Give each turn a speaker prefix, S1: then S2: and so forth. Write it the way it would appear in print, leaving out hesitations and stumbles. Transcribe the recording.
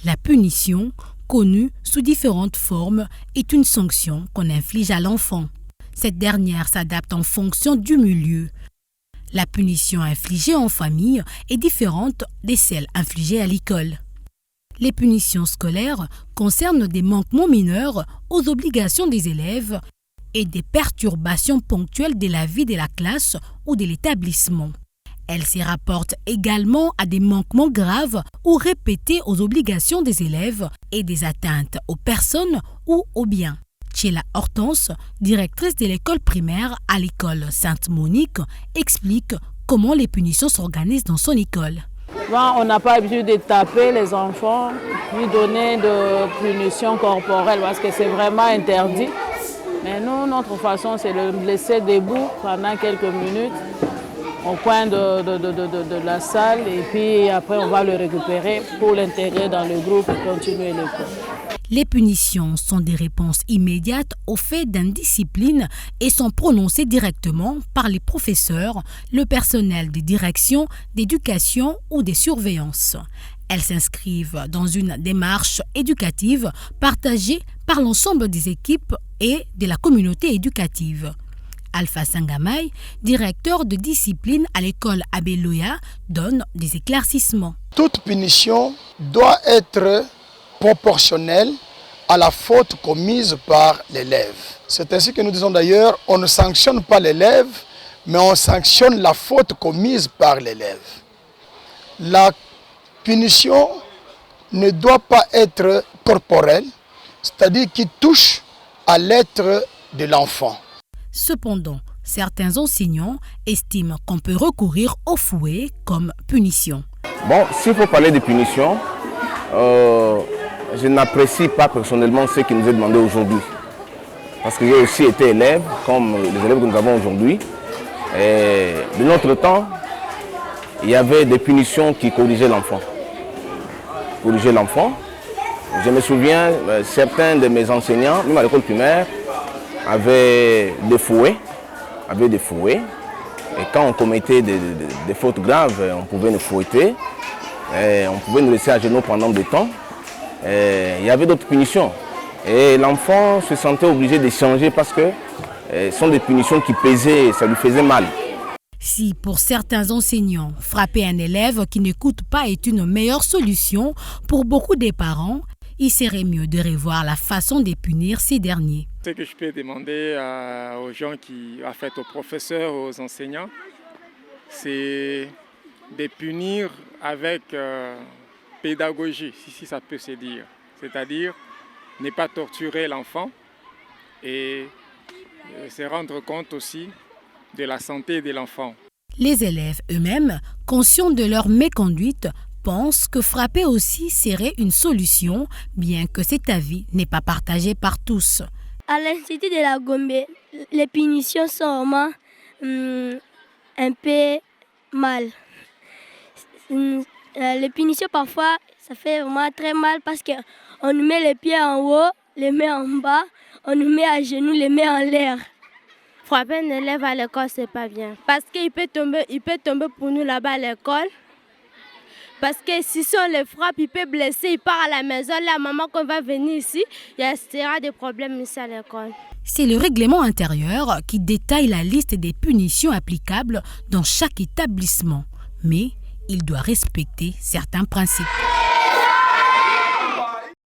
S1: La punition, connue sous différentes formes, est une sanction qu'on inflige à l'enfant. Cette dernière s'adapte en fonction du milieu. La punition infligée en famille est différente de celle infligée à l'école. Les punitions scolaires concernent des manquements mineurs aux obligations des élèves et des perturbations ponctuelles de la vie de la classe ou de l'établissement. Elles se rapportent également à des manquements graves ou répétés aux obligations des élèves et des atteintes aux personnes ou aux biens. Tchela Hortense, directrice de l'école primaire à l'école Sainte-Monique, explique comment les punitions s'organisent dans son école.
S2: Bon, on n'a pas l'habitude de taper les enfants, ni donner de punitions corporelles parce que c'est vraiment interdit. Mais nous, notre façon, c'est de le laisser debout pendant quelques minutes au coin de la salle et puis après on va le récupérer pour l'intégrer dans le groupe et continuer le cours.
S1: Les punitions sont des réponses immédiates aux faits d'indiscipline et sont prononcées directement par les professeurs, le personnel des directions, d'éducation ou des surveillances. Elles s'inscrivent dans une démarche éducative partagée par l'ensemble des équipes et de la communauté éducative. Alpha Sangamay, directeur de discipline à l'école Abeloya, donne des éclaircissements.
S3: Toute punition doit être proportionnelle à la faute commise par l'élève. C'est ainsi que nous disons d'ailleurs, on ne sanctionne pas l'élève, mais on sanctionne la faute commise par l'élève. La punition ne doit pas être corporelle, c'est-à-dire qui touche à l'être de l'enfant.
S1: Cependant, certains enseignants estiment qu'on peut recourir au fouet comme punition.
S4: Bon, s'il faut parler de punition, je n'apprécie pas personnellement ce qui nous est demandé aujourd'hui. Parce que j'ai aussi été élève, comme les élèves que nous avons aujourd'hui. De notre temps, il y avait des punitions qui corrigeaient l'enfant. Je me souviens, certains de mes enseignants, même à l'école primaire, avaient des fouets. Et quand on commettait des fautes graves, on pouvait nous fouetter. On pouvait nous laisser à genoux pendant des temps. Il y avait d'autres punitions. Et l'enfant se sentait obligé de changer parce que ce sont des punitions qui pesaient, ça lui faisait mal.
S1: Si pour certains enseignants, frapper un élève qui n'écoute pas est une meilleure solution, pour beaucoup des parents, il serait mieux de revoir la façon de punir ces derniers.
S5: Ce que je peux demander aux gens aux professeurs, aux enseignants, c'est de punir avec pédagogie, si ça peut se dire. C'est-à-dire ne pas torturer l'enfant et se rendre compte aussi de la santé de l'enfant.
S1: Les élèves eux-mêmes, conscients de leur méconduite, pensent que frapper aussi serait une solution, bien que cet avis n'est pas partagé par tous.
S6: À l'Institut de la Gombe, les punitions sont vraiment un peu mal. Les punitions parfois, ça fait vraiment très mal parce qu'on nous met les pieds en haut, les mains en bas, on nous met à genoux, les mains en l'air.
S7: Frapper un élève à l'école, c'est pas bien. Parce qu'il peut tomber pour nous là-bas à l'école. Parce que si on le frappe, il peut blesser, il part à la maison. La maman, quand va venir ici, il y aura des problèmes ici à l'école.
S1: C'est le règlement intérieur qui détaille la liste des punitions applicables dans chaque établissement. Mais il doit respecter certains principes.